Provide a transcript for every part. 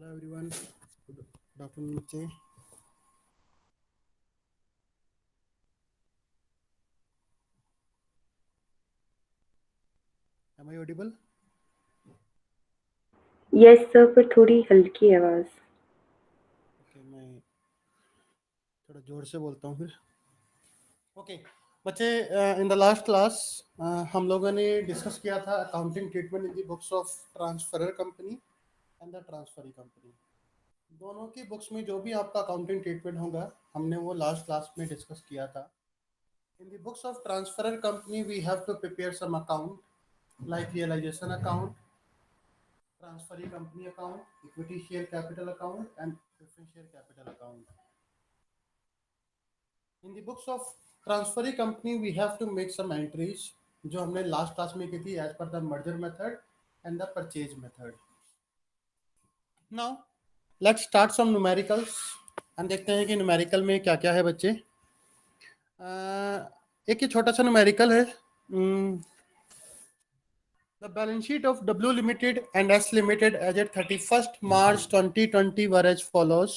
Hello everyone. Good afternoon, बच्चे. Am I audible? Yes sir, पर थोड़ी हल्की आवाज़। ओके, मैं थोड़ा जोर से बोलता हूँ फिर. ओके बच्चे, इन द लास्ट क्लास हम लोगों ने डिस्कस किया था accounting treatment in the books of transferor company and the transferee company. दोनों की बुक्स में जो भी आपका अकाउंटिंग ट्रीटमेंट होगा हमने वो लास्ट क्लास में डिस्कस किया था. In the books of transferor company we have to prepare some account like realization account, transferee company account, equity share capital account, and preference share capital account. In the books of transferee company, we have to make some entries जो हमने last class में की थी as per the merger method and the purchase method. Now let's start some numericals and देखते हैं कि numerical में क्या क्या है बच्चे. एक ये छोटा सा न्यूमेरिकल है. The balance sheet of W Limited and S Limited as at 31st March 2020 were as follows.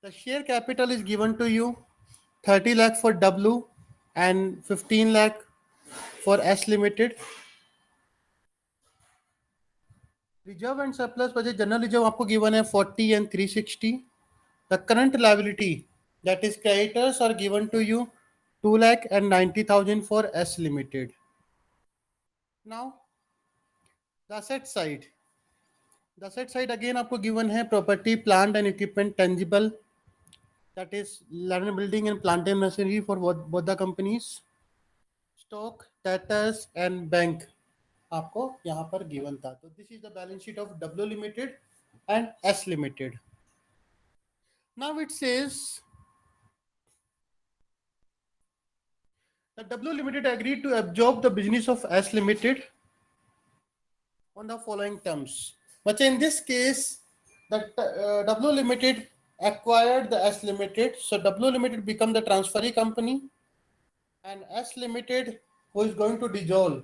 The share capital is given to you 30 lakh for W and 15 lakh for S Limited. Reserve and surplus budget general reserve आपको given है 40 and 360. The current liability, that is creditors, are given to you 2 lakh and 90,000 for S Limited. Now the asset side. The asset side again आपको given है property, plant and equipment tangible, that is land and building and plant and machinery for both the companies. Stock, debtors and bank आपको यहाँ पर given था. तो this is the balance sheet of W limited and S limited. Now it says that W Limited agreed to absorb the business of S Limited on the following terms. But in this case, that W Limited acquired the S Limited, so W Limited become the transferee company, and S Limited, who is going to dissolve,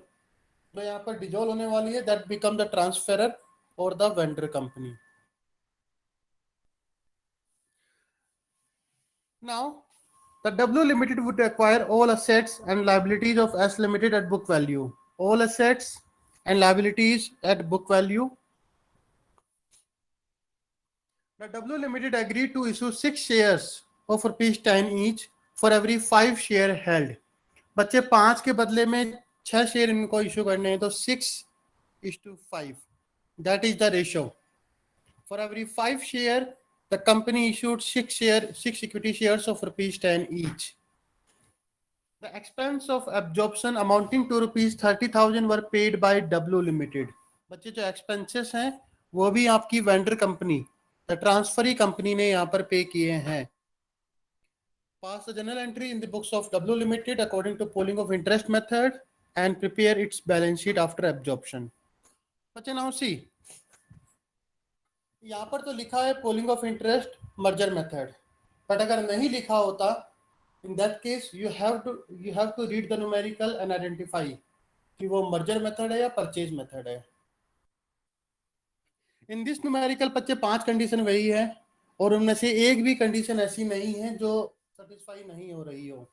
तो यहाँ पर dissolve होने वाली है, that become the transferor or the vendor company. Now the W Limited would acquire all assets and liabilities of S Limited at book value. All assets and liabilities at book value. The W Limited agreed to issue 6 shares of ₹10 each for every 5 share held. बच्चे 5 के बदले में 6 share इनको issue करने हैं, तो 6:5. That is the ratio. For every 5 share, the company issued 6 equity shares of ₹10 each. The expense of absorption amounting to ₹30,000 were paid by W Limited. बच्चे जो expenses हैं वो भी आपकी vendor company, the transferee company ने यहाँ पर पे किए हैं. Pass the journal entry in the books of W Limited according to pooling of interest method and prepare its balance sheet after absorption. बच्चे now see, यहाँ पर तो लिखा है pooling of interest merger method, but अगर नहीं लिखा होता, in that case you have to read the numerical and identify कि वो मर्जर मेथड है या परचेज मेथड है. इन दिस न्यूमेरिकल बच्चे 5 कंडीशन वही है और उनमें से एक भी कंडीशन ऐसी नहीं है जो सेटिस्फाई नहीं हो रही हो.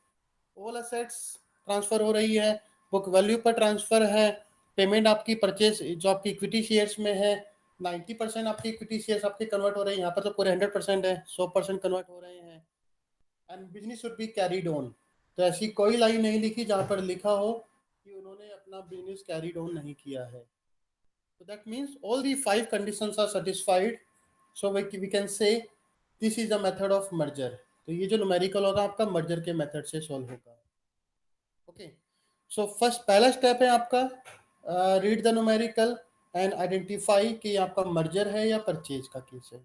ऑल असेट्स ट्रांसफर हो रही है, बुक वैल्यू पर ट्रांसफर है, पेमेंट आपकी परचेज जो आपकी इक्विटी शेयर्स में है 90% आपकी इक्विटी शेयर्स आपके कन्वर्ट हो रहे हैं. यहाँ पर तो पूरे 100% है, 100% कन्वर्ट हो रहे हैं. And business should be carried on. तो ऐसी कोई लाइन नहीं लिखी जहाँ पर लिखा हो कि उन्होंने अपना बिजनेस कैरीड ऑन नहीं किया है. So that means all the 5 conditions are satisfied. So we can say this is the method of merger. तो ये जो न्यूमेरिकल होगा आपका मर्जर के मेथड से सॉल्व होगा. ओके, सो फर्स्ट पहला स्टेप है आपका read the numerical and identify कि आपका मर्जर है या परचेज का केस है.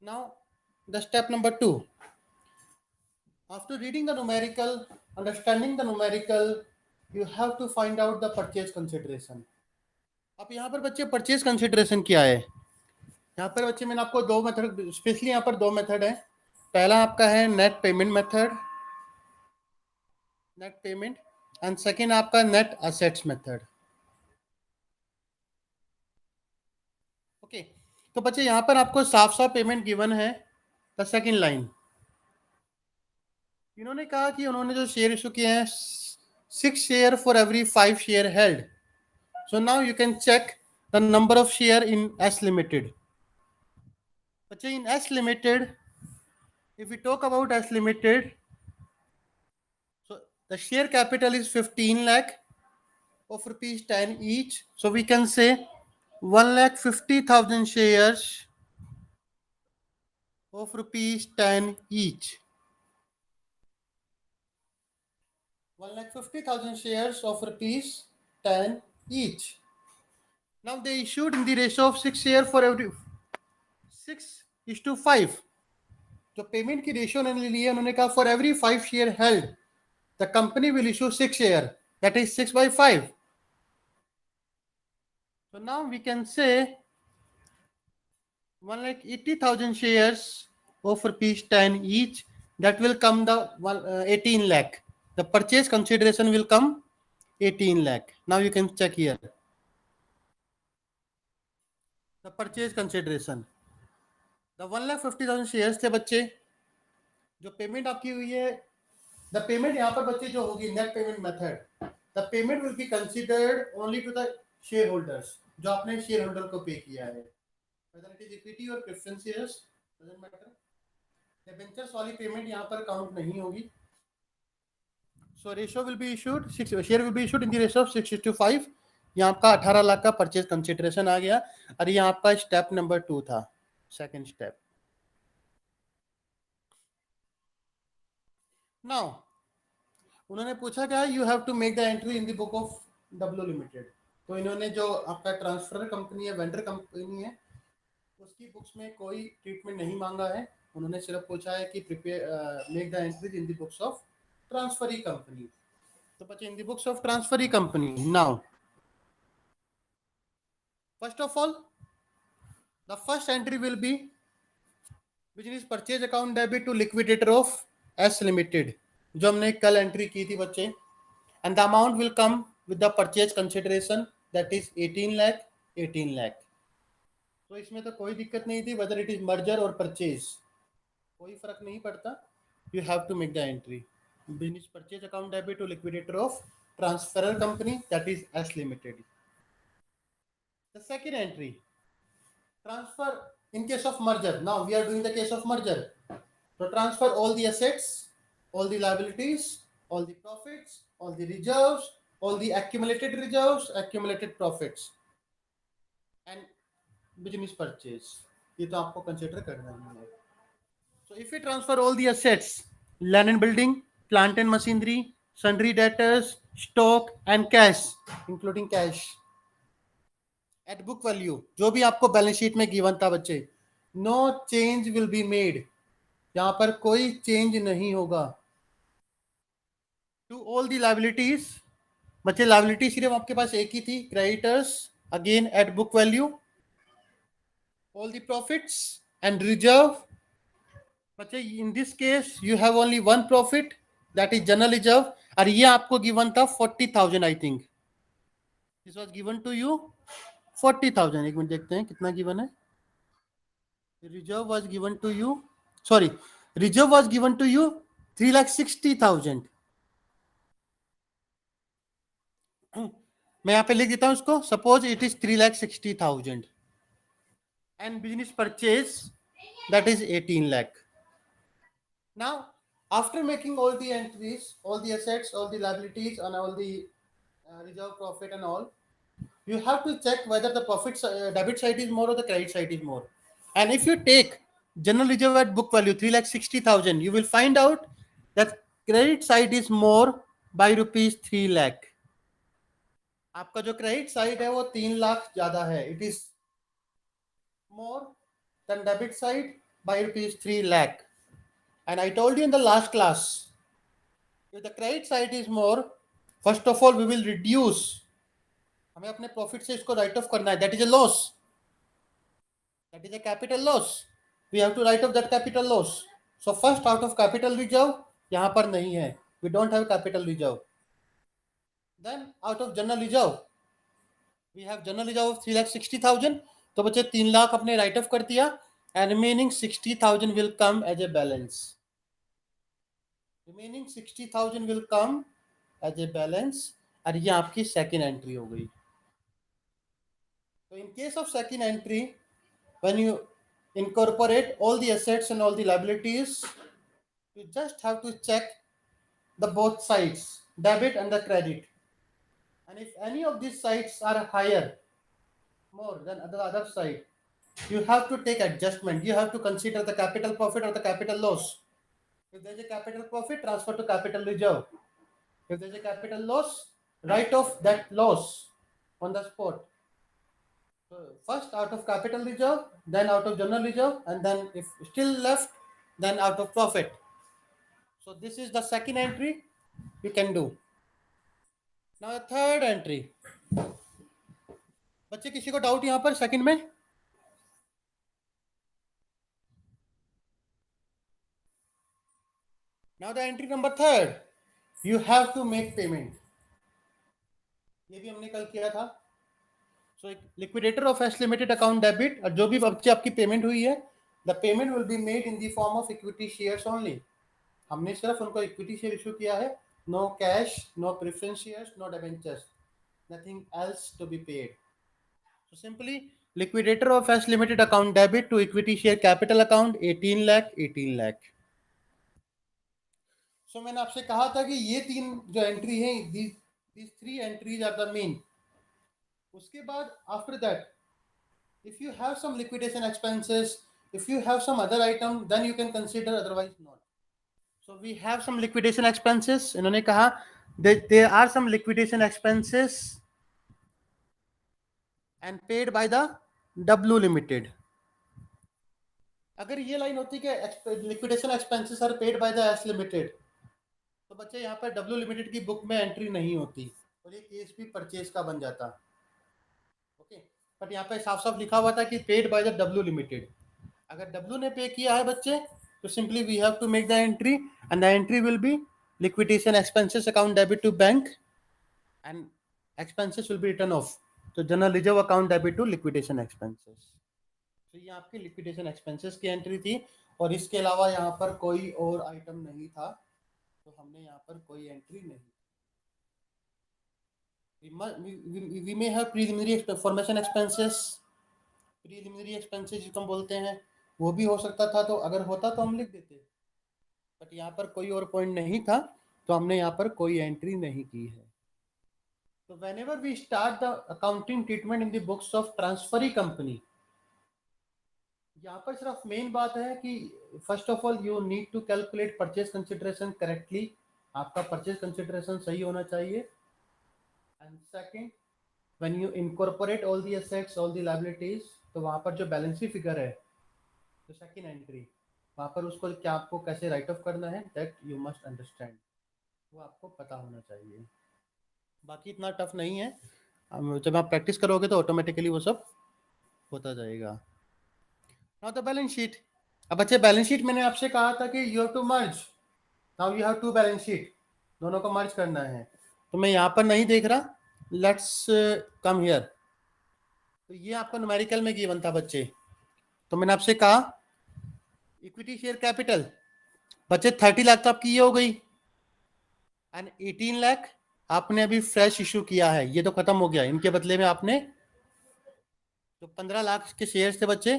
Now the step number 2. After reading the numerical, understanding the numerical, you have to find out the purchase consideration. अब यहाँ पर बच्चे परचेज कंसिडरेशन क्या है. यहाँ पर बच्चे मैंने आपको दो मेथड, स्पेशली यहाँ पर 2 मेथड है. पहला आपका है net payment method, net payment, and second आपका नेट असेट्स मेथड. ओके, तो बच्चे यहाँ पर आपको साफ साफ पेमेंट गिवन है। द सेकंड लाइन, इन्होंने कहा कि उन्होंने जो शेयर इशू किए हैं 6 share for every 5 share held. So now you can check the number of share in S limited. बच्चे in S limited, if we talk about S Limited, so the share capital is 15 lakh of rupees 10 each. So we can say 1,50,000 shares of rupees 10 each. 1,50,000 shares of rupees 10 each. Now they issued in the ratio of 6 share for every 6:5. जो payment की ratio उन्होंने ली है, उन्होंने कहा for every 5 share held the company will issue 6 share, that is 6/5. So now we can say 1,80,000 shares of rupees 10 each. That will come the 18 lakh. The purchase consideration will come 18 lakh. Now you can check here. The purchase consideration. The 1,50,000 shares थे बच्चे, जो payment आपकी हुई है, the payment यहाँ पर बच्चे जो होगी net payment method, the payment will be considered only to the share holders, जो आपने शेयर होल्डर को पे किया है, whether it is equity or preference shares doesn't matter. Debentures वाली पेमेंट यहाँ पर काउंट नहीं होगी. So ratio will be issued, share will be issued in the ratio of 6:5. यहाँ आपका 18 लाख का परचेज कंसिडरेशन आ गया, और ये आपका स्टेप नंबर 2 था, सेकंड स्टेप. नाउ उन्होंने पूछा क्या, you have to make the entry in the book of W limited. तो इन्होंने जो आपका ट्रांसफर कंपनी है, वेंडर कंपनी है, उसकी बुक्स में कोई ट्रीटमेंट नहीं मांगा है. उन्होंने सिर्फ पूछा है कि prepare make the entries in the books of transferee company. तो बच्चे in the books of transferee company, now first of all the first entry will be business purchase account debit to liquidator of S limited, जो हमने कल entry की थी बच्चे. And the amount will come with the purchase consideration, that is 18 lakh. तो इसमें तो कोई दिक्कत नहीं थी, वेदर इट इज मर्जर और परचेज, कोई फर्क नहीं पड़ता. You have to make the entry business purchase account debit to liquidator of transferor company, that is S limited. The second entry, transfer in case of merger. Now we are doing the case of merger. So transfer all the assets, all the liabilities, all the profits, all the reserves, all the accumulated reserves, accumulated profits, and business purchase. ये तो आपको consider करना है. So if we transfer all the assets, land and building, plant and machinery, sundry debtors, stock and cash, including cash, at book value, जो भी आपको balance sheet में given था बच्चे, no change will be made, यहां पर कोई change नहीं होगा. टू ऑल दी लायबिलिटीज, बच्चे लायबिलिटी सिर्फ आपके पास एक ही थी, creditors again at book value, all the profits and reserve. बच्चे in this case you have only one profit, that is general reserve, और ये आपको गिवन था 40,000. I think this was given to you 40,000. एक मिनट देखते हैं कितना given है. Reserve was given to you, sorry, reserve was given to you 3,60,000. मैं यहाँ पे लिख देता हूँ इसको, suppose it is 3,60,000 and business purchase that is 18 lakh. Now after making all the entries, all the assets, all the liabilities and all the reserve profit and all, you have to check whether the profit debit side is more or the credit side is more. And if you take general reserve at book value 3,60,000, you will find out that credit side is more by rupees 3 lakh. आपका जो credit side है वो 3 लाख ज्यादा है, it is more than debit side by rupees 3 lakh. And I told you in the last class, if the credit side is more, first of all we will reduce, हमें अपने profit से इसको right off करना है, that is a loss, that is a capital loss, we have to write off that capital loss. So first out of capital reserve यहां पर नहीं है, we don't have capital reserve. Then out of general reserve we have general reserve of 3,60,000, तो बच्चे 3 लाख अपने right off कर दिया and remaining 60,000 will come as a balance. Remaining 60,000 will come as a balance और ये आपकी सेकेंड एंट्री हो गई। तो in case of second entry when you incorporate all the assets and all the liabilities, you just have to check the both sides, debit and the credit, and if any of these sides are higher more than the other side, you have to take adjustment. You have to consider the capital profit or the capital loss. If there is a capital profit, transfer to capital reserve. If there is a capital loss, write off that loss on the spot. So first out of capital reserve, then out of general reserve, and then if still left, then out of profit. So this is the second entry you can do. Now the third entry. बच्चे किसी को doubt यहाँ पर second में? Now the entry number third, you have to make payment. ये भी हमने कल किया था. So liquidator of S limited account debit और जो भी बच्चे आपकी पेमेंट हुई है, the payment will be made in the form of equity shares only. हमने सिर्फ उनको इक्विटी शेयर इशू किया है, no cash, no preference shares, no debentures, nothing else to be paid. So simply liquidator of S limited account debit to equity share capital account 18 lakh 18 lakh. So मैंने आपसे कहा था कि ये तीन जो एंट्री है, these three entries are the main. उसके बाद after that if you have some liquidation expenses, if you have some other item, then you can consider, otherwise not. So we have some liquidation expenses. इन्होंने कहा that there are some liquidation expenses and paid by the W Limited. अगर ये line होती कि liquidation expenses are paid by the S Limited, तो बच्चे यहाँ पर W Limited की बुक में एंट्री नहीं होती और ये केस भी परचेज का बन जाता. ओके, बट यहाँ पे साफ साफ लिखा हुआ था कि paid by the W Limited. अगर W ने पे किया है बच्चे, तो simply we have to make the entry, and the entry will be liquidation expenses account debit to bank and expenses will be written off. तो general reserve account debit to liquidation expenses. तो ये आपकी liquidation expenses की entry थी और इसके अलावा यहाँ पर कोई और आइटम नहीं था, तो हमने यहाँ पर कोई एंट्री नहीं. We may have preliminary formation expenses, preliminary expenses जिसको हम बोलते हैं, वो भी हो सकता था, तो अगर होता तो हम लिख देते, बट यहाँ पर कोई और पॉइंट नहीं था, तो हमने यहाँ पर कोई एंट्री नहीं की है. तो whenever we start the accounting treatment in the books of transferee company, यहाँ पर सिर्फ मेन बात है कि first of all you need to calculate purchase consideration correctly. आपका परचेज कंसिडरेशन सही होना चाहिए. And second, when you incorporate all the assets all the liabilities, तो वहाँ पर जो बैलेंस शीट फिगर है, तो सेकंड एंट्री, वहाँ पर उसको क्या आपको कैसे राइट ऑफ करना है, दैट यू मस्ट अंडरस्टैंड, वो आपको पता होना चाहिए. बाकी इतना टफ नहीं है, जब आप प्रैक्टिस करोगे तो ऑटोमेटिकली वो सब होता जाएगा. Now the balance sheet. अब बच्चे बैलेंस शीट मैंने आपसे कहा था कि you have to merge. Now you have to balance sheet, दोनों को मर्ज करना है. तो मैं यहाँ पर नहीं देख रहा, लेट्स कम हियर. तो ये आपका न्यूमेरिकल में गिवन था बच्चे. तो मैंने आपसे कहा इक्विटी शेयर कैपिटल बच्चे 30 लाख तो आपकी ये हो गई, एंड 18 लाख आपने अभी फ्रेश इशू किया है, ये तो खत्म हो गया. इनके बदले में आपने जो 15 लाख के शेयर्स थे बच्चे,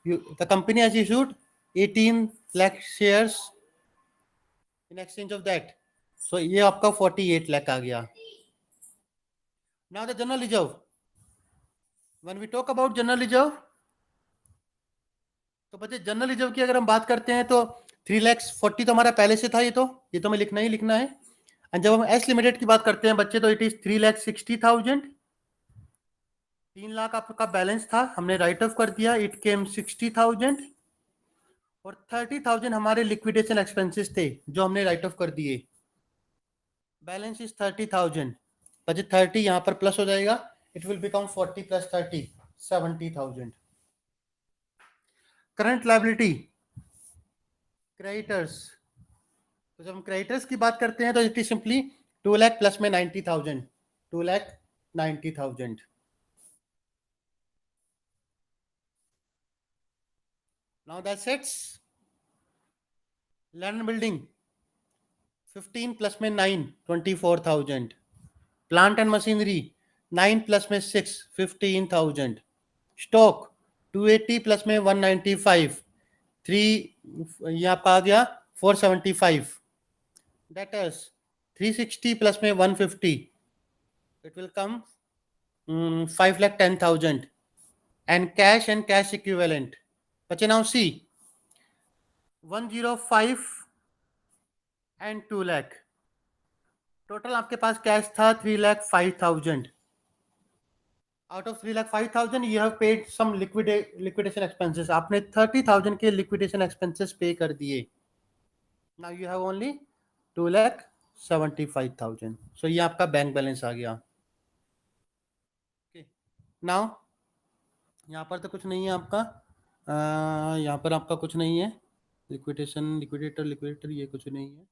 the company has issued 18 lakh shares in exchange of that. So ये आपका 48 लाख आ गया. Now the general reserve. When we talk about general reserve, तो बच्चे जनरल रिजर्व की अगर हम बात करते हैं तो 3,40,000 तो हमारा पहले से था, ये तो हमें लिखना ही लिखना है. एंड जब हम एस लिमिटेड की बात करते हैं बच्चे, तो इट इज 3,60,000. 3 लाख आपका बैलेंस था, हमने राइट ऑफ कर दिया, इट केम 60,000. और 30,000 हमारे लिक्विडेशन एक्सपेंसेस थे जो हमने राइट ऑफ कर दिए. Balance is 30,000. बच्चे 30 यहाँ पर प्लस हो जाएगा, it will become 40 plus 30 70,000. Current liability creditors. तो जब हम क्रेडिटर्स की बात करते हैं तो it is simply 2 lakh plus में 90,000, 2,90,000. Now the assets, land and building 15 plus में 9 24,000, plant and machinery 9 plus में 6 15,000, stock 280 plus में 195, 3 ये आपका आ गया 475, debtors 360 plus में 150, it will come 5,10,000, and cash equivalent. But now see 105 and 2 lakh. Total आपके पास कैश था 3,05,000. Out of 3,05,000 you have paid some liquidation expenses. आपने 30,000 के लिक्विडेशन एक्सपेंसेस पे कर दिए. Now you have only 2,75,000. सो ये आपका बैंक बैलेंस आ गया. नाउ यहाँ पर तो कुछ नहीं है आपका. यहाँ पर आपका कुछ नहीं है. लिक्विडेटर ये कुछ नहीं है.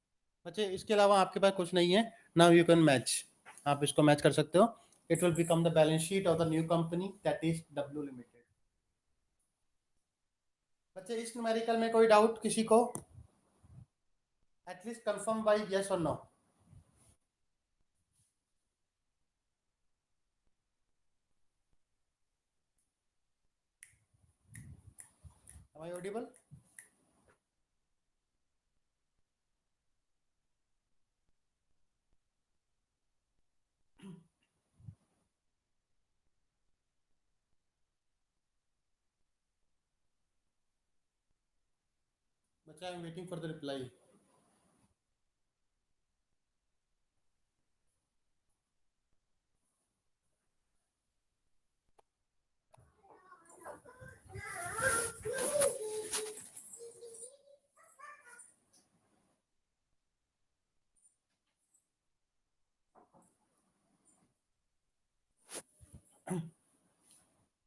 अच्छा, इसके अलावा आपके पास कुछ नहीं है. Now you can match. आप इसको मैच कर सकते हो. It will become the balance sheet of the new company, that is W Limited. बच्चे इस न्यूमेरिकल में कोई डाउट किसी को? At least confirm by yes or no. Am I audible? बच्चा, I am waiting for the reply.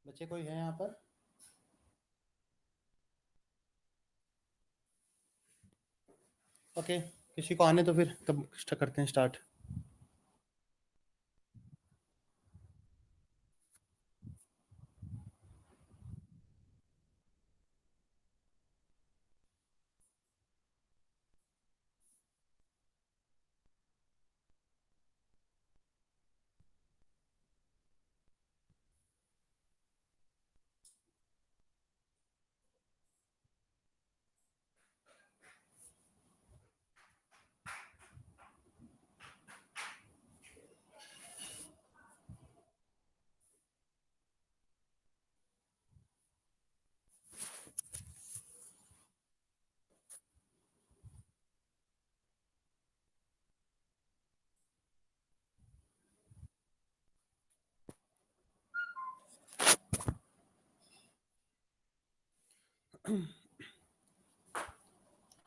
बच्चे कोई है यहाँ पर? ओके, किसी को आने तो फिर तब करते हैं स्टार्ट.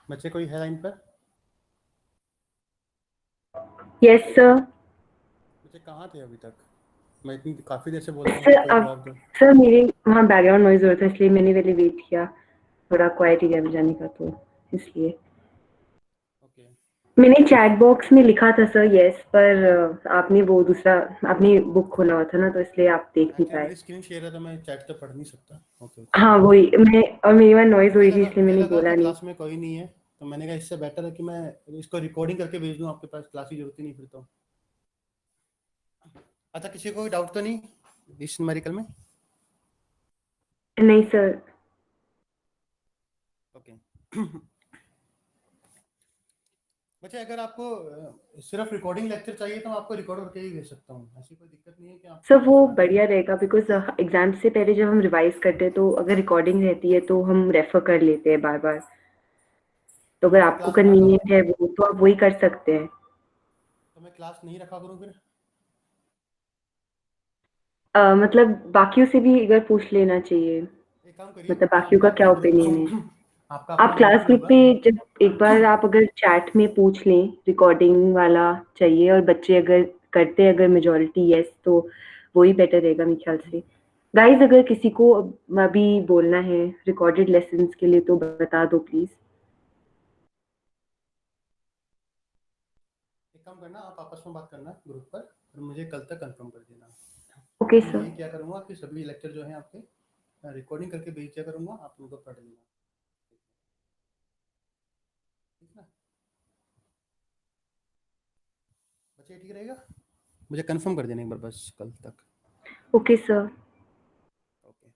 बच्चे कोई है लाइन पर? Yes sir. बच्चे कहाँ थे अभी तक? मैं इतनी काफी देर से बोल रहा हूँ. सर कोई जवाब दो. सर मेरे वहाँ बैकग्राउंड नॉइज हो रहा था, इसलिए मैंने पहले वेट किया थोड़ा क्वाइट एरिया में जाने का, तो इसलिए. ओके. मैंने चैट बॉक्स में लिखा था सर यस, पर आपने वो दूसरा आपने बुक खोला हुआ था ना, तो इसलिए आप देख नहीं पाए. मेरी स्क्रीन शेयर है तो मैं चैट तो पढ़ नहीं सकता. ओके. हाँ वही मैं, और मेरी वहाँ नॉइज हो रही थी इसलिए मैंने बोला नहीं. क्लास में कोई नहीं है तो मैंने कहा इससे बेटर है कि मैं इसको रिकॉर्डिंग करके भेज दूं आपके पास. क्लास की जरूरत ही नहीं फिर तो. अच्छा, किसी को कोई डाउट तो नहीं इस न्यूमेरिकल में? नहीं सर. ओके. बच्चे, अगर आपको सिर्फ रिकॉर्डिंग लेक्चर चाहिए तो मैं आपको रिकॉर्ड करके ही भेज सकता हूँ. ऐसी कोई दिक्कत नहीं है कि आप सर वो बढ़िया रहेगा, बिकॉज एग्जाम से पहले जब हम रिवाइज करते हैं तो अगर रिकॉर्डिंग रहती है तो हम रेफर कर लेते हैं बार बार. तो अगर आपको क्लास रखा करो. कन्वीनियंट है वो, तो आप वही कर सकते हैं. तो मैं क्लास नहीं रखा करूँ फिर? मतलब बाकियों से भी एक बार पूछ लेना चाहिए, एक काम करिए, मतलब बाकियों आपका का क्या अपना ओपिनियन है. ग्रुप आपका अपना आप क्लास ग्रुप भी ग्रुप होगा. पे जब एक बार आप अगर चैट में पूछ लें रिकॉर्डिंग वाला चाहिए, और बच्चे अगर करते हैं अगर मेजोरिटी यस, तो वही बेटर रहेगा मेरे ख्याल से. गाइस अगर किसी को अभी बोलना है रिकॉर्डेड लेसन्स के लिए तो बता दो प्लीज. एक काम करना, आप आपस में बात करना ग्रुप पर और मुझे कल तक कंफर्म कर देना. ओके मैं सर. ये क्या करूँगा कि सभी लेक्चर जो हैं आपके रिकॉर्डिंग करके भेज दिया करूँगा, आप उनको पढ़ लेना. बच्चे ठीक रहेगा, मुझे कंफर्म कर देना एक बार बस कल तक। Okay sir. ओके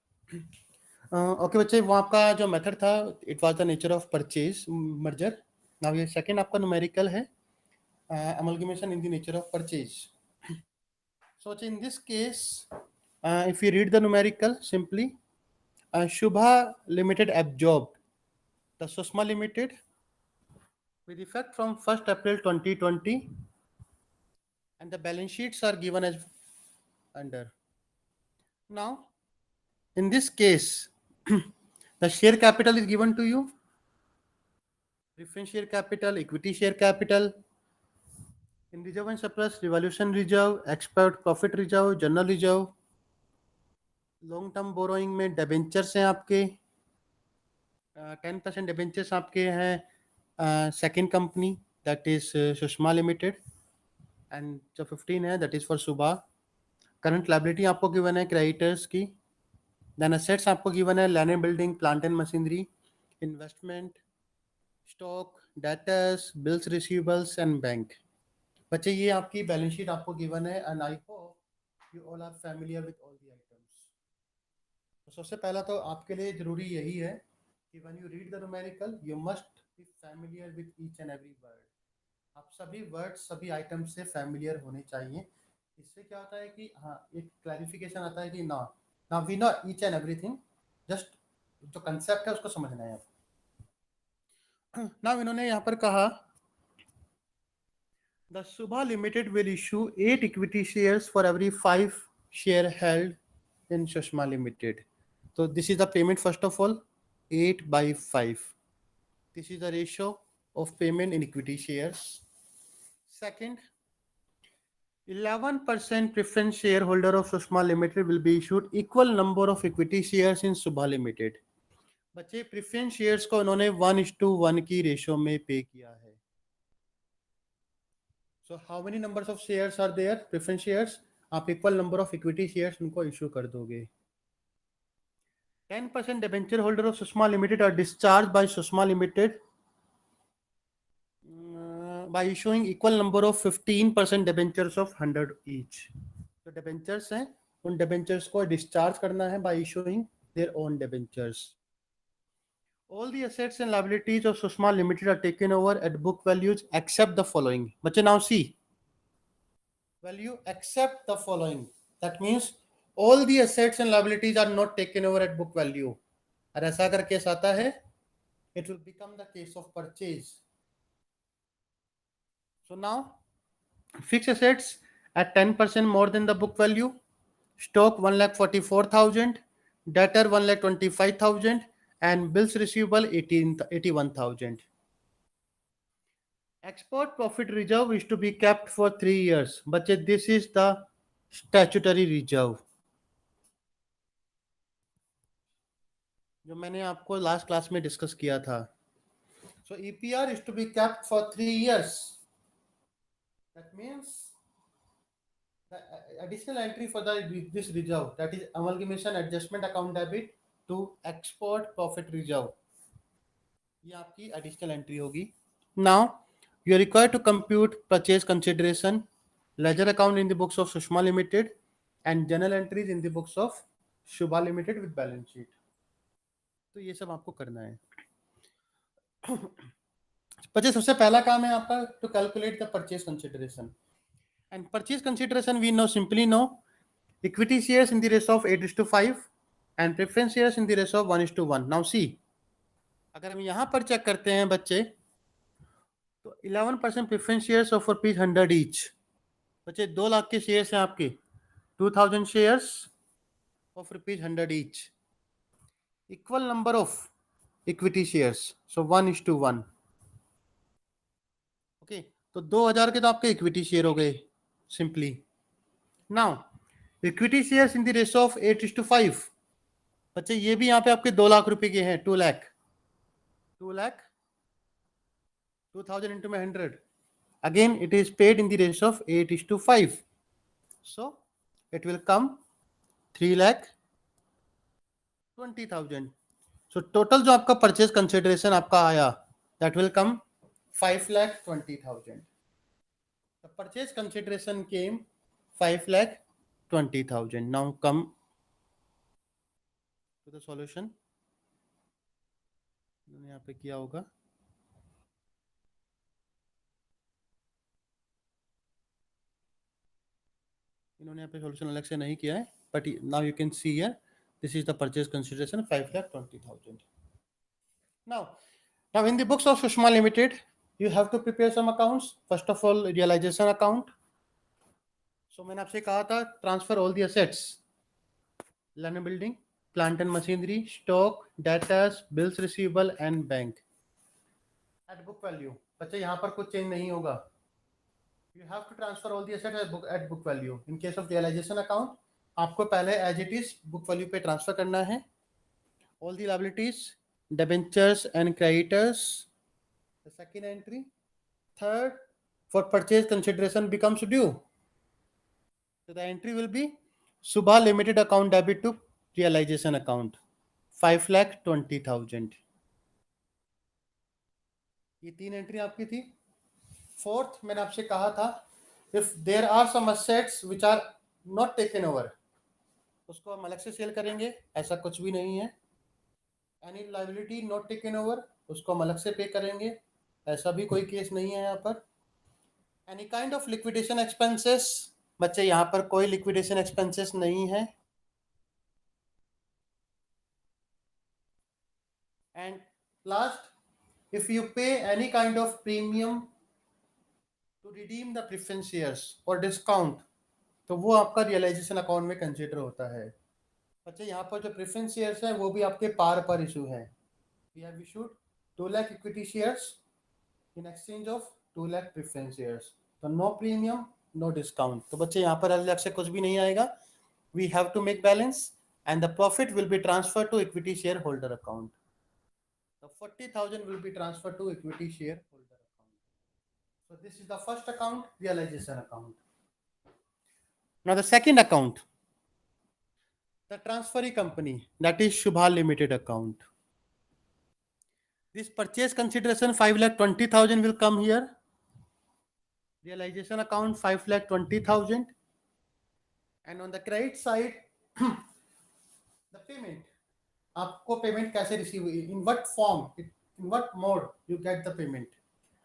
ओके बच्चे, वो आपका जो मेथड था it was the nature of purchase merger. Now ये सेकंड आपका न्यूमेरिकल है, amalgamation in the nature of purchase. So in this case, if you read the numerical simply, Shubha Limited absorbed the Susma Limited with effect from 1st April 2020, and the balance sheets are given as under. Now, in this case, the share capital is given to you, preference share capital, equity share capital, in reserve and surplus, revaluation reserve, expert profit reserve, general reserve, long term borrowing में debentures हैं आपके, 10% debentures आपके हैं second company that is Sushma limited, and जो 15 है that is for सुबह। Current liability आपको given है क्रेडिटर्स की, देन असेट्स आपको गिवन है land and building, plant and machinery, investment, stock, debtors, bills receivables and bank. बच्चे ये आपकी बैलेंस शीट आपको गिवन है, and I hope you all are familiar with all the items. तो सबसे पहला तो आपके लिए जरूरी यही है कि when you read the numerical you must be familiar with each and every word. आप सभी वर्ड सभी आइटम से फैमिलियर होने चाहिए। इससे क्या होता है कि हाँ एक क्लैरिफिकेशन आता है कि ना ना we know each and everything, just जो कंसेप्ट है उसको समझना है आपको। ना इन्होंने यहाँ पर कहा द सुबह limited will issue 8 equity shares for every 5 share held in Sushma Limited. So this is the payment first of all, 8/5. This is the ratio of payment in equity shares. Second, 11% preference shareholder of Sushma Limited will be issued equal number of equity shares in Subha Limited. बच्चे preference shares को उन्होंने 1:1 की ratio में पे किया है। So how many numbers of shares are there? Preference shares, आप equal number of equity shares उनको इशू कर दोगे। 10% debenture holder of Sushma Limited are discharged by Sushma Limited by issuing equal number of 15% debentures of 100 each. तो debentures हैं उन debentures को discharge करना है by issuing their own debentures. All the assets and liabilities of Sushma Limited are taken over at book values except the following. बच्चे now see value except the following. That means all the assets and liabilities are not taken over at book value. और ऐसा अगर case आता है it will become the case of purchase. So now fixed assets at 10% more than the book value, stock 1,44,000, debtor 1,25,000, and bills receivable 81,000. Export profit reserve is to be kept for 3 years. But this is the statutory reserve जो मैंने आपको last class में discuss किया था। So EPR is to be kept for 3 years. That means the additional entry for this reserve, that is amalgamation adjustment account debit to export profit reserve, ये आपकी additional entry होगी। Now you are required to compute purchase consideration, ledger account in the books of Sushma Limited, and journal entries in the books of Shubha Limited with balance sheet. तो ये सब आपको करना है। बच्चे सबसे पहला काम है आपका to calculate the purchase consideration, and purchase consideration we know simply know equity shares in the ratio of 8:5 and preference shares in the ratio of 1:1। Now see अगर हम यहाँ पर चेक करते हैं बच्चे तो 11% प्रेफरेंस शेयर्स ऑफ ₹100 ईच। बच्चे 2 लाख के शेयर्स हैं आपके, 2000 shares of ₹100 each, equal number of equity shares, so 1:1। Okay, तो 2000 के तो आपके इक्विटी शेयर हो गए simply. Now equity shares in the ratio of 8:5। बच्चे ये भी यहाँ पे आपके 2 लाख रुपए के हैं, 2 lakh 2000 into 100, again it is paid in the ratio of 8:5, so it will come 3,20,000. so total जो आपका परचेज कंसिडरेशन आपका आया that will come 5,20,000. the purchase consideration came 5,20,000. Now come to the solution. यहाँ पे किया होगा, इन्होंने यहाँ पे सॉल्यूशन अलग से नहीं किया है, but now you can see here this is the purchase consideration 5,20,000. Now in the books of Sushma Limited, you have to prepare some accounts. First of all, realization account. So मैंने आपसे कहा था transfer all the assets, land and building, plant and machinery, stock, debtors, bills receivable and bank at book value. बच्चे यहाँ पर कुछ change नहीं होगा. You have to transfer all the assets at book value. In case of realization account, आपको पहले as it is book value पे transfer करना है. All the liabilities, debentures and creditors, the second entry. Third, for purchase consideration becomes due. So the entry will be Subha Limited account debit to realization account 5,20,000. ये तीन entry आपकी थी. Fourth, मैंने आपसे कहा था if there are some assets which are not taken over, उसको हम अलग से सेल करेंगे, ऐसा कुछ भी नहीं है. Any liability not taken over, उसको हम अलग से पे करेंगे, ऐसा भी कोई केस नहीं है यहाँ पर. Any kind of liquidation expenses, बच्चे यहाँ पर कोई लिक्विडेशन एक्सपेंसेस नहीं है. And last, if you pay any kind of premium to redeem the preference shares or discount, तो वो आपका रियलाइजेशन अकाउंट में कंसीडर होता है. बच्चे यहाँ पर जो प्रेफरेंस शेयर्स हैं वो भी आपके पार पर इशू है. We have issued 2 lakh equity shares in exchange of 2 lakh preference shares. तो नो प्रीमियम नो डिस्काउंट. तो बच्चे यहाँ पर अलग से कुछ भी नहीं आएगा. We have to make balance and the profit will be transferred to equity shareholder account. The 40,000 will be transferred to equity shareholder account. So this is the first account, realization account. Now the second account, the transferee company, that is Shubha Limited account. This purchase consideration 5,20,000 will come here. Realization account 5,20,000. And on the credit side, the payment. आपको payment कैसे receive हुई, in what form, in what mode you get the payment,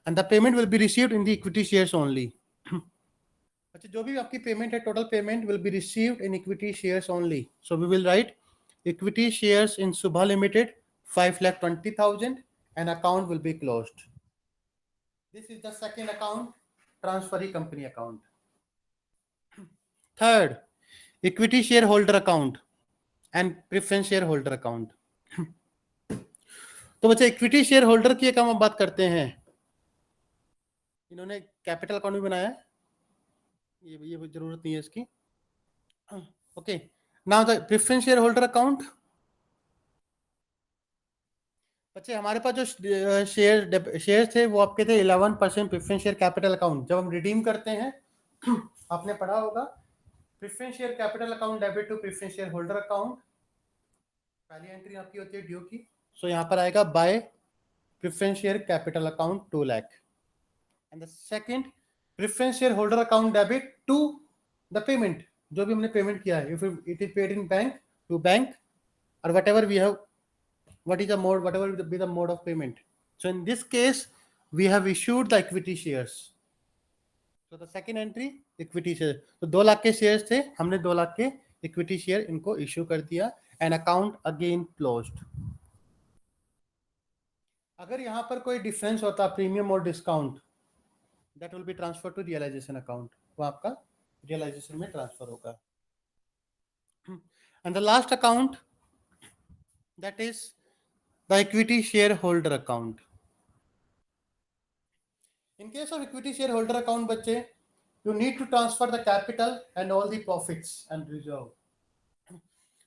and the payment will be received in the equity shares only. अच्छा, जो भी आपकी payment है, total payment will be received in equity shares only. So we will write equity shares in Shubha limited 5,20,000 and account will be closed. This is the second account, transferee company account. Third, equity share holder account and preference share holder account. तो बच्चे equity share holder की एक हम बात करते हैं. इन्होंने capital account भी बनाया है, ये जरूरत नहीं है इसकी. Okay, now the preference share holder account. बच्चे हमारे पास जो शेयर थे वो आपके थे 11% प्रेफरेंस शेयर कैपिटल अकाउंट. जब हम रिडीम करते हैं, आपने पढ़ा होगा preference share capital account debit to preference share holder account. पहली एंट्री आपकी होती है ड्यू की. सो यहाँ पर आएगा by preference share capital account 2 lakh. And the second, preference share holder account debit to the payment, जो भी हमने पेमेंट किया है, if it is paid in bank to bank और whatever we have, what is the mode, whatever will be the mode of payment. So in this case we have issued the equity shares. So the second entry, equity share. तो 2 लाख के shares थे, हमने 2 लाख के equity share इनको issue कर दिया and account again closed. अगर यहाँ पर कोई डिफरेंस होता प्रीमियम और discount, that will be transfer to realization account. वो आपका रियलाइजेशन में ट्रांसफर होगा. And the last account, that is the equity shareholder account. In case of equity shareholder account, बच्चे, you need to transfer the capital and all the profits and reserve.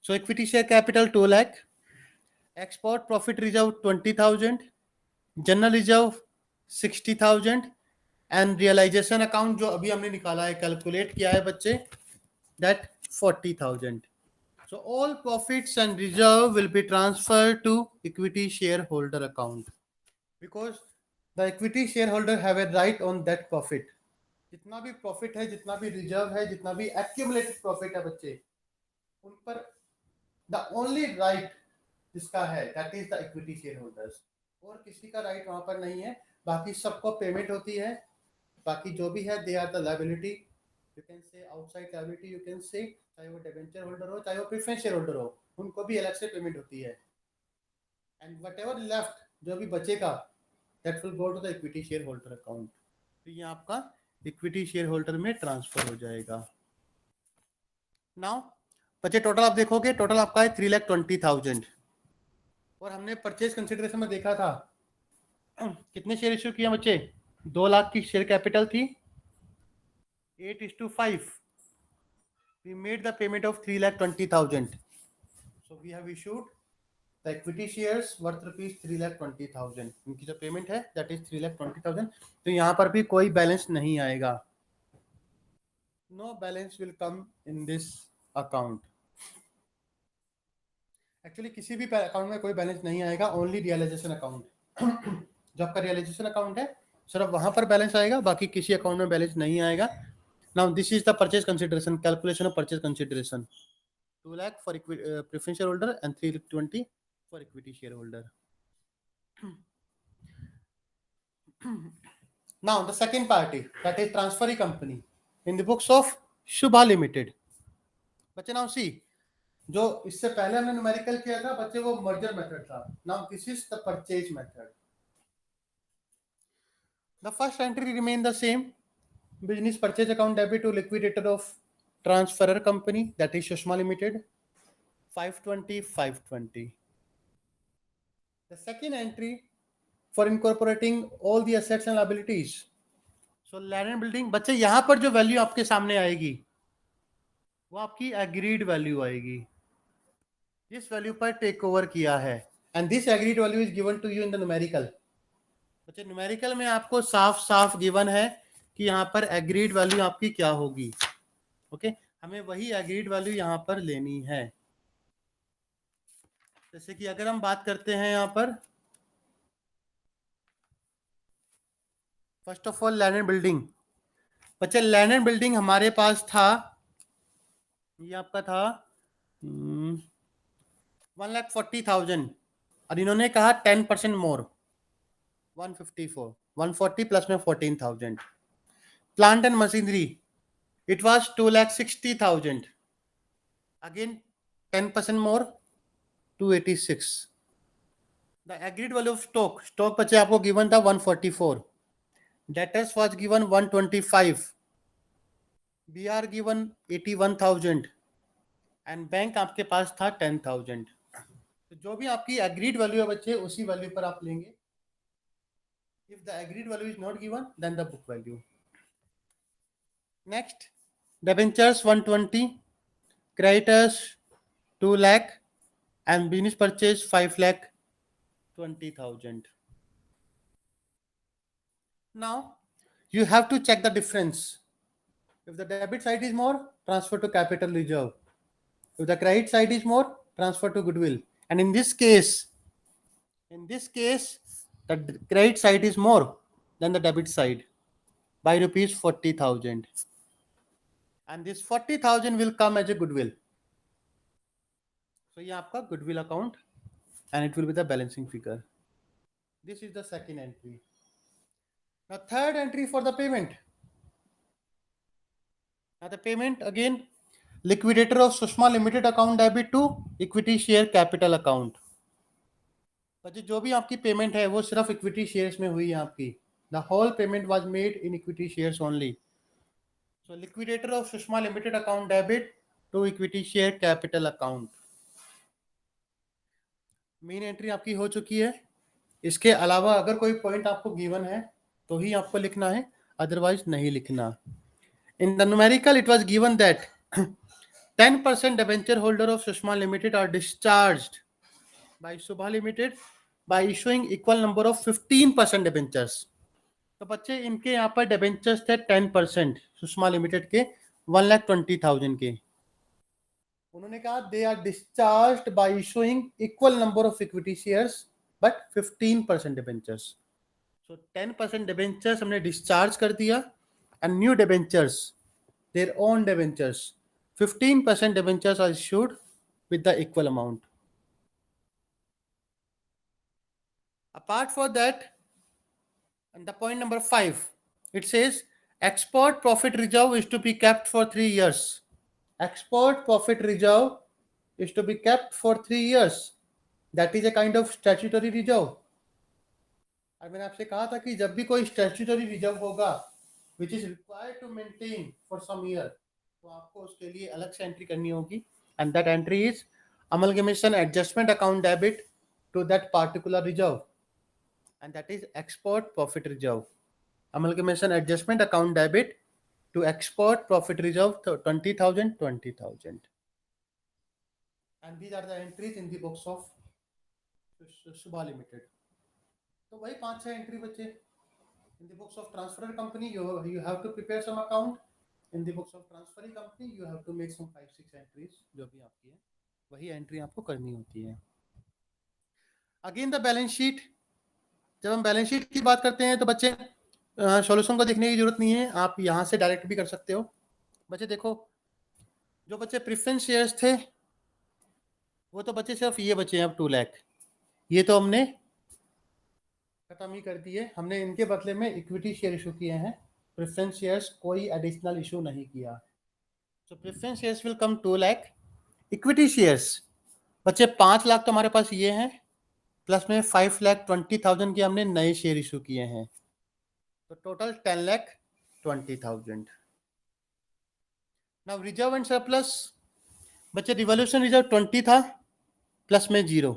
So equity share capital 2 lakh, export profit reserve 20,000, general reserve 60,000 and realization account जो अभी हमने निकाला है, calculate किया है बच्चे, that 40,000. So all profits and reserve will be transferred to equity shareholder account because the equity shareholder have a right on that profit. जितना भी प्रॉफिट है, जितना भी रिजर्व है, जितना भी एक्यूमुलेटेड प्रॉफिट है बच्चे, उन पर द ओनली राइट जिसका है that is the equity share holders, और किसी का राइट वहां पर नहीं है। बाकी सबको पेमेंट होती है, बाकी जो भी है they are the liability, you can say outside liability, you can say, चाहे वो डिबेंचर होल्डर हो, चाहे वो प्रेफरेंस शेयर होल्डर हो, उनको भी अलग से पेमेंट होती है। एंड वट एवर लेफ्ट, जो भी बचेगा, that will go to the equity share holder account. तो ये आपका इक्विटी शेयर होल्डर में ट्रांसफर हो जाएगा। नाउ बच्चे टोटल आप देखोगे, टोटल आपका है 3,20,000, और हमने परचेज कंसिडरेशन में देखा था कितने शेयर इश्यू किया बच्चे, 2 लाख की शेयर कैपिटल थी, 8:5 we made the payment of 3,20,000, so we have issued the equity shares worth rupees 3,20,000, इनकी जो पेमेंट है that is 3,20,000। तो यहाँ पर भी कोई बैलेंस नहीं आएगा, no balance will come in this account। Actually किसी भी अकाउंट में कोई बैलेंस नहीं आएगा, ओनली रियलाइजेशन अकाउंट जो आपका रियलाइजेशन अकाउंट है सिर्फ वहां पर बैलेंस आएगा, बाकी किसी अकाउंट में बैलेंस नहीं आएगा। Now this is the purchase consideration, calculation of purchase consideration, 2 lakh for preference shareholder and 320 for equity shareholder। Now the second party, that is transferee company in the books of Shubha Limited। बच्चे now see, जो इससे पहले हमने numerical किया था बच्चे, वो merger method था। Now this is the purchase method. The first entry remain the same, business purchase account debit to liquidator of transferor company, that is Sushma Limited, 520 520। The second entry for incorporating all the assets and liabilities, so land and building, बच्चे यहाँ पर जो value आपके सामने आएगी वो आपकी agreed value आएगी, जिस वैल्यू पर टेक ओवर किया है, and this agreed value is given to you in the numerical. बच्चे न्यूमेरिकल में आपको साफ साफ गिवन है कि यहाँ पर एग्रीड वैल्यू आपकी क्या होगी। ओके, हमें वही एग्रीड वैल्यू यहाँ पर लेनी है। जैसे कि अगर हम बात करते हैं यहाँ पर, first of all land and building, बच्चे लैंड एंड बिल्डिंग हमारे पास था, ये आपका था 1,40,000, और इन्होंने कहा 10% मोर, 154, 140 प्लस में 14,000। Plant and machinery it was 2,60,000, again 10% more, 286। The agreed value of stock, stock बच्चे आपको गिवन था 144, debtors was given 125, we are given 81,000, and bank आपके पास था 10,000। तो जो भी आपकी एग्रीड वैल्यू है बच्चे, उसी वैल्यू पर आप लेंगे। If the agreed value is not given then the book value. Next, debentures 120, creditors 2 lakh, and business purchase 5,20,000। Now you have to check the difference. If the debit side is more, transfer to capital reserve. If the credit side is more, transfer to goodwill. And in this case, the credit side is more than the debit side by rupees 40,000, and this 40,000 will come as a goodwill. So ये आपका goodwill account, and it will be the balancing figure. This is the second entry. Now third entry for the payment. Now the payment again, liquidator of Sushma Limited account debit to equity share capital account। बच्चे जो भी आपकी payment है वो सिर्फ equity shares में हुई है आपकी। The whole payment was made in equity shares only. So liquidator of Sushma limited account debit to equity share capital account. Main entry आपकी हो चुकी है। इसके अलावा अगर कोई पॉइंट आपको गिवन है तो ही आपको लिखना है, अदरवाइज नहीं लिखना। In the numerical it was given that 10% debenture holder of Sushma limited are discharged by Subha Limited by issuing equal number of 15% debentures। तो बच्चे इनके यहाँ पर डिबेंचर्स थे 10% सुषमा लिमिटेड के 1,20,000 के। उन्होंने कहा they are discharged by issuing equal number of equity shares but 15% debentures. सो 10% डिबेंचर्स हमने डिस्चार्ज कर दिया and new debentures, their own debentures. 15% debentures are issued with the equal amount. Apart from that, and the point number 5, it says export profit reserve is to be kept for 3 years. Export profit reserve is to be kept for 3 years. That is a kind of statutory reserve. और मैंने आपसे कहा था कि जब भी कोई statutory reserve होगा which is required to maintain for some year, तो आपको उसके लिए अलग से एंट्री करनी होगी, and that entry is amalgamation adjustment account debit to that particular reserve, and that is export profit reserve. Amalgamation adjustment account debit to export profit reserve 20,000. And these are the entries in the books of Subha Limited. तो वही 5-6 entry बचे. In the books of transferor company you have to prepare some account. In the books of transferring company you have to make some 5-6 entries. जो भी आपकी है वही entry आपको करनी होती है. Again the balance sheet. जब हम बैलेंस शीट की बात करते हैं तो बच्चे सॉल्यूशन को देखने की जरूरत नहीं है, आप यहाँ से डायरेक्ट भी कर सकते हो. बच्चे देखो, जो बच्चे प्रेफरेंस शेयर्स थे वो तो बच्चे सिर्फ ये बचे हैं अब 2 लाख. ये तो हमने खत्म ही कर दिए. हमने इनके बदले में इक्विटी शेयर इशू किए हैं. प्रेफरेंस शेयर्स कोई एडिशनल इशू नहीं किया. So preference shares will come 2 lakh. Equity shares बच्चे 5 लाख तो हमारे पास ये हैं, प्लस में 5,20,000 के हमने नए शेयर इशू किए हैं, तो total 10,20,000. Now reserve and surplus. बच्चे रिवॉल्यूशन रिजर्व 20 था, प्लस में 0,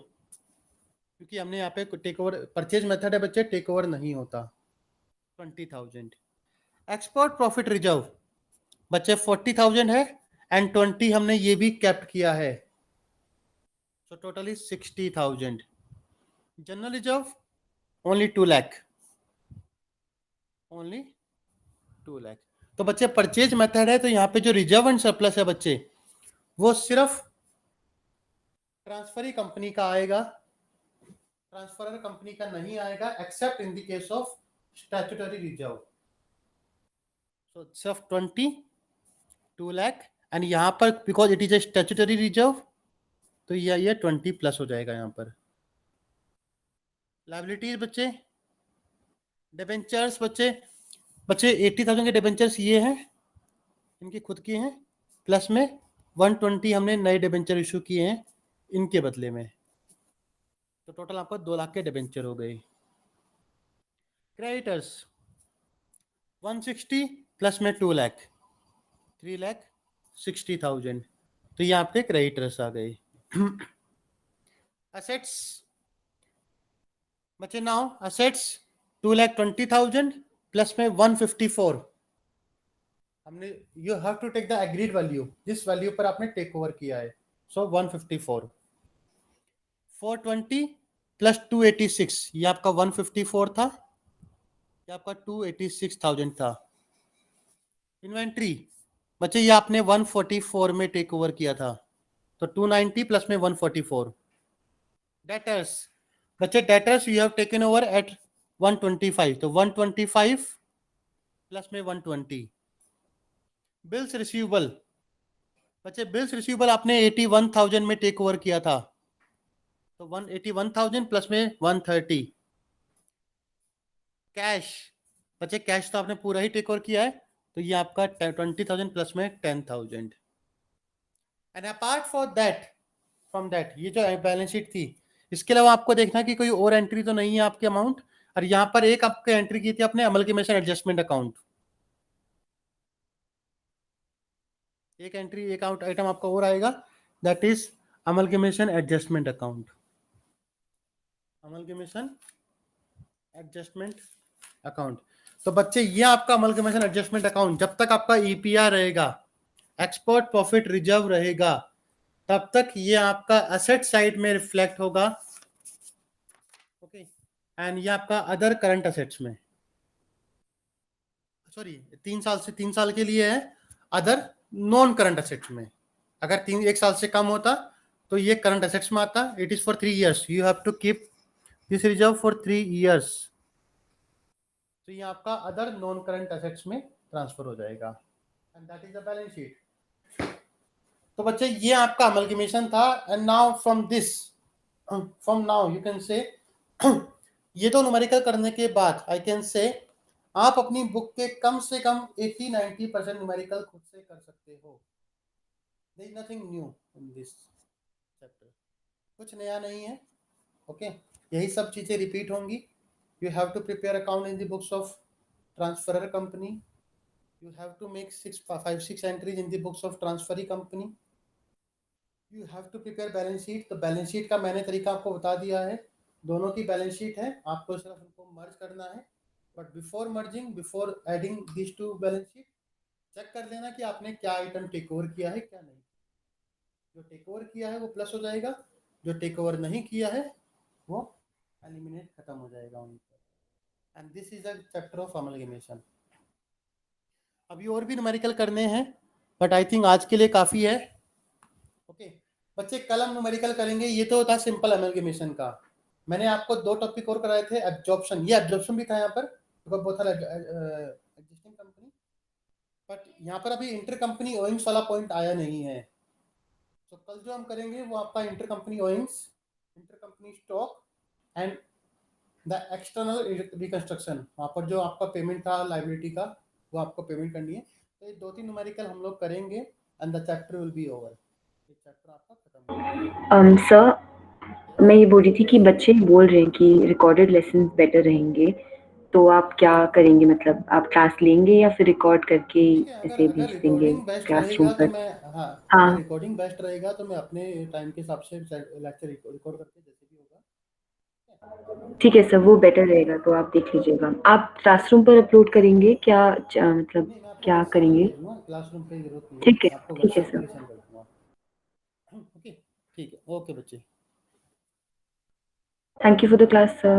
क्योंकि हमने यहाँ पे टेक ओवर परचेज मेथड है बच्चे, टेक ओवर नहीं होता. 20,000. एक्सपोर्ट प्रॉफिट रिजर्व बच्चे 40,000 है, एंड 20 हमने ये भी कैप्ट किया है, so totally 60,000. General reserve only 2 lakh, only 2 lakh. तो बच्चे परचेज मेथड है, तो यहाँ पे जो रिजर्व एंड सरप्लस है बच्चे वो सिर्फ ट्रांसफरी कंपनी का आएगा, ट्रांसफरर कंपनी का नहीं आएगा, except in the case of statutory reserve. So सिर्फ 22 लाख, एंड यहाँ पर because it is a statutory reserve तो ये 20 प्लस हो जाएगा. यहाँ पर लायबिलिटीज बच्चे, डिबेंचर्स बच्चे 80,000 के डिबेंचर्स ये हैं, इनकी खुद की हैं, प्लस में 120 हमने नए डिबेंचर इशू किए हैं इनके बदले में, तो टोटल आपको 2 लाख के डिबेंचर हो गए. क्रेडिटर्स 160 प्लस में 2 लाख, 3,60,000, तो ये आपके क्रेडिटर्स आ गए. असेट्स बच्चे, नाउ असेट्स 2,20,000 प्लस में 154 हमने, you have to take the agreed value, जिस वैल्यू पर आपने टेक ओवर किया है. सो 154. 420 प्लस 286, ये आपका 154 था, ये आपका 286,000 था. इन्वेंट्री बच्चे ये आपने 144 में टेक ओवर किया था, तो 290 प्लस में 144. डेटर्स बच्चे, debtors you have taken over at 125, तो 125 प्लस में 120. बिल्स रिसीवेबल बच्चे, बिल्स रिसीवेबल आपने 81,000 में टेक ओवर किया था, तो 181,000 प्लस में 130. कैश बच्चे, कैश तो आपने पूरा ही टेक ओवर किया है, तो ये आपका 20,000 प्लस में 10,000. एंड अपार्ट फ्रॉम दैट ये जो बैलेंस शीट थी, इसके अलावा आपको देखना कि कोई और एंट्री तो नहीं है आपके अमाउंट. और यहाँ पर एक आपने एंट्री की थी अपने अमलगमेशन एडजस्टमेंट अकाउंट, एक एंट्री एक आउट आइटम आपका और आएगा, that is amalgamation adjustment account. Amalgamation adjustment account. तो बच्चे ये आपका अमलगमेशन एडजस्टमेंट अकाउंट, जब तक आपका ईपीआर रहेगा, एक्सपोर्ट प्रॉफिट रिजर्व रहेगा, तब तक ये आपका एसेट साइड में रिफ्लेक्ट होगा. ओके, एंड ये आपका अदर करंट एसेट्स में, सॉरी 3 साल के लिए है, अदर नॉन करंट एसेट्स में. अगर 1 साल से कम होता तो ये करंट एसेट्स में आता. It is for 3 years, you have to keep this reserve for 3 years. तो ये आपका अदर नॉन करंट एसेट्स में ट्रांसफर हो जाएगा and that is the balance sheet. तो बच्चे ये आपका अमलगमेशन था and now from now you can say ये तो न्यूमेरिकल करने के बाद आई कैन से आप अपनी बुक के कम से कम 80-90% न्यूमेरिकल खुद से कर सकते हो। There is nothing new in this chapter, कुछ नया नहीं है। ओके यही सब चीजें रिपीट होंगी। You have to prepare account in the books of transferor company, you have to make 5-6 entries in the books of transferee company, you have to prepare balance sheet। तो balance sheet का मैंने तरीका आपको बता दिया है, दोनों की बैलेंस शीट है, आपको सिर्फ उनको मर्ज करना है। But before merging, before adding this to balance sheet, check कर लेना कि आपने क्या आइटम टेक ओवर किया है क्या नहीं। जो टेक ओवर किया है वो प्लस हो जाएगा, जो टेक ओवर नहीं किया है वो एलिमिनेट खत्म हो जाएगा उन पर। And this is the chapter of amalgamation. अभी और भी न्यूमेरिकल करने हैं बट आई थिंक आज के लिए काफ़ी है। ओके बच्चे कल हम न्यूमेरिकल करेंगे। ये तो था सिंपल अमलगमेशन का। मैंने आपको 2 टॉपिक और कराए थे, एब्जॉर्प्शन, ये एब्जॉर्प्शन भी था यहाँ पर बहुत सारा एग्जिस्टिंग कंपनी, बट यहाँ पर अभी इंटर कंपनी ओइंग्स वाला पॉइंट आया नहीं है। तो कल जो हम करेंगे वो आपका inter company owings, inter company stock and the external reconstruction. वहाँ पर जो आपका पेमेंट था लाइबिलिटी का वो आपको पेमेंट करनी है। तो ये 2-3 न्यूमेरिकल हम लोग करेंगे and the chapter will be over. ये चैप्टर आपका खत्म हो जाएगा। सर मैं ये बोल रही थी कि बच्चे बोल रहे हैं कि रिकॉर्डेड लेसन बेटर रहेंगे, तो आप क्या करेंगे? मतलब आप क्लास लेंगे या फिर रिकॉर्ड करके ठीक है, ऐसे अगर भेज देंगे रिकॉर्डिंग बेस्ट क्लासरूम रहेगा तो पर? मैं, हाँ हाँ अगर रिकॉर्डिंग बेस्ट रहेगा तो मैं अपने टाइम के हिसाब से लेक्चर रिकॉर्ड करके जैसे भी होगा। ठीक है सर, वो बेटर रहेगा, तो आप देख लीजिएगा। आप क्लासरूम पर अपलोड करेंगे क्या? मतलब नहीं मैं आपको क्या व्हाट्सएप पे करेंगे? भेज दूंगा, क्लासरूम पे जरूरत नहीं है, ठीक है, आपको ठीक है व्हाट्सएप पे सर। ही सेंड कर दूंगा। ओके ठीक है, ओके बच्चे। Thank you for the class sir.